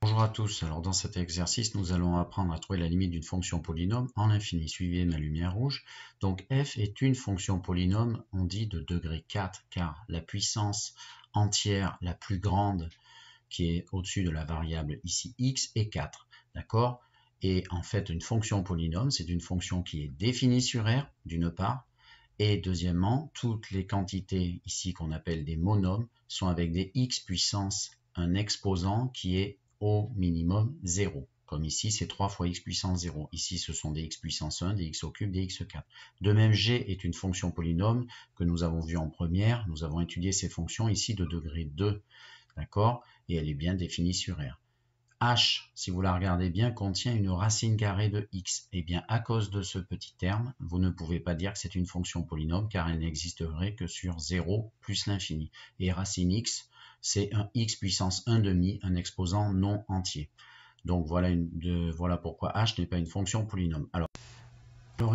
Bonjour à tous, alors dans cet exercice nous allons apprendre à trouver la limite d'une fonction polynôme en l'infini. Suivez ma lumière rouge. Donc f est une fonction polynôme, on dit de degré 4 car la puissance entière la plus grande qui est au-dessus de la variable ici x est 4. D'accord? Et en fait une fonction polynôme c'est une fonction qui est définie sur R d'une part, et deuxièmement toutes les quantités ici qu'on appelle des monomes sont avec des x puissance un exposant qui est au minimum 0. Comme ici, c'est 3 fois x puissance 0. Ici, ce sont des x puissance 1, des x au cube, des x4. De même, g est une fonction polynôme que nous avons vue en première. Nous avons étudié ces fonctions ici de degré 2. D'accord? Et elle est bien définie sur R. H, si vous la regardez bien, contient une racine carrée de x. Et bien, à cause de ce petit terme, vous ne pouvez pas dire que c'est une fonction polynôme car elle n'existerait que sur 0 plus l'infini. Et racine x, c'est un x puissance 1 demi, un exposant non entier. Donc voilà pourquoi h n'est pas une fonction polynôme. Alors,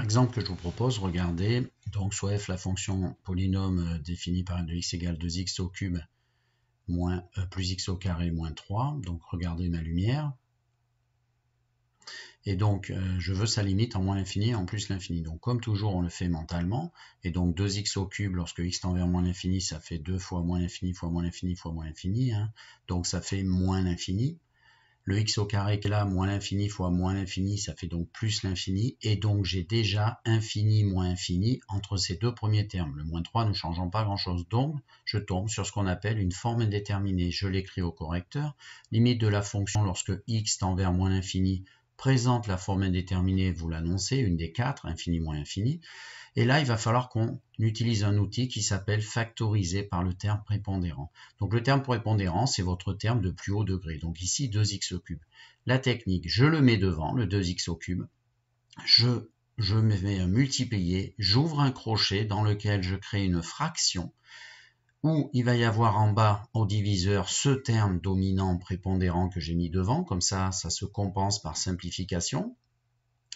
exemple que je vous propose, regardez, donc soit f la fonction polynôme définie par de x égale 2x au cube plus x au carré moins 3, donc regardez ma lumière. Et donc, je veux sa limite en moins l'infini et en plus l'infini. Donc, comme toujours, on le fait mentalement. Et donc, 2x au cube, lorsque x tend vers moins l'infini, ça fait 2 fois moins l'infini fois moins l'infini fois moins l'infini. Hein. Donc, ça fait moins l'infini. Le x au carré qui est là, moins l'infini fois moins l'infini, ça fait donc plus l'infini. Et donc, j'ai déjà infini moins infini entre ces deux premiers termes. Le moins 3 ne changeant pas grand-chose. Donc, je tombe sur ce qu'on appelle une forme indéterminée. Je l'écris au correcteur. Limite de la fonction lorsque x tend vers moins l'infini présente la forme indéterminée, vous l'annoncez, une des quatre, infini moins infini. Et là, il va falloir qu'on utilise un outil qui s'appelle factoriser par le terme prépondérant. Donc le terme prépondérant, c'est votre terme de plus haut degré. Donc ici, 2x au cube. La technique, je le mets devant, le 2x au cube. Je me vais multiplier, j'ouvre un crochet dans lequel je crée une fraction où il va y avoir en bas au diviseur ce terme dominant prépondérant que j'ai mis devant, comme ça se compense par simplification.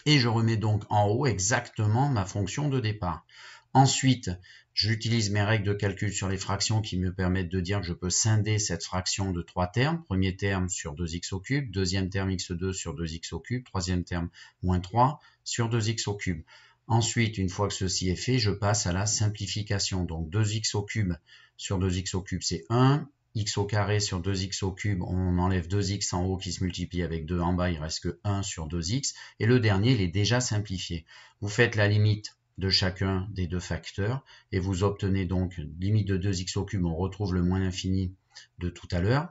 Et je remets donc en haut exactement ma fonction de départ. Ensuite, j'utilise mes règles de calcul sur les fractions qui me permettent de dire que je peux scinder cette fraction de trois termes. Premier terme sur 2x au cube, deuxième terme x2 sur 2x au cube, troisième terme moins 3 sur 2x au cube. Ensuite, une fois que ceci est fait, je passe à la simplification. Donc 2x au cube sur 2x au cube, c'est 1. X au carré sur 2x au cube, on enlève 2x en haut qui se multiplie avec 2 en bas, il reste que 1 sur 2x. Et le dernier, il est déjà simplifié. Vous faites la limite de chacun des deux facteurs et vous obtenez donc limite de 2x au cube, on retrouve le moins l'infini de tout à l'heure.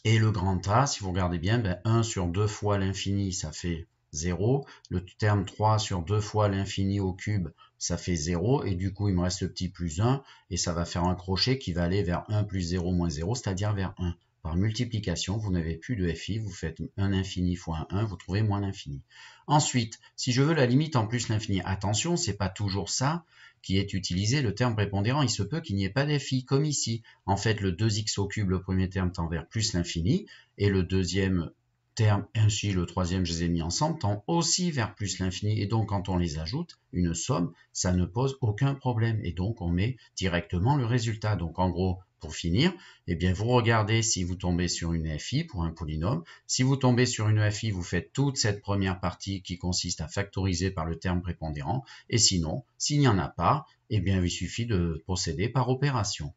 Et le grand A, si vous regardez bien, 1 sur 2 fois l'infini, ça fait 0. Le terme 3 sur 2 fois l'infini au cube, ça fait 0. Et du coup, il me reste le petit plus 1. Et ça va faire un crochet qui va aller vers 1 plus 0 moins 0, c'est-à-dire vers 1. Par multiplication, vous n'avez plus de fi. Vous faites 1 infini fois 1, vous trouvez moins l'infini. Ensuite, si je veux la limite en plus l'infini, attention, c'est pas toujours ça qui est utilisé, le terme prépondérant, il se peut qu'il n'y ait pas d'fi, comme ici. En fait, le 2x au cube, le premier terme tend vers plus l'infini, et le deuxième terme, ainsi le troisième, je les ai mis ensemble, tend aussi vers plus l'infini, et donc quand on les ajoute, une somme, ça ne pose aucun problème, et donc on met directement le résultat. Donc en gros, pour finir, eh bien vous regardez si vous tombez sur une fi pour un polynôme. Si vous tombez sur une fi, vous faites toute cette première partie qui consiste à factoriser par le terme prépondérant. Et sinon, s'il n'y en a pas, eh bien il suffit de procéder par opération.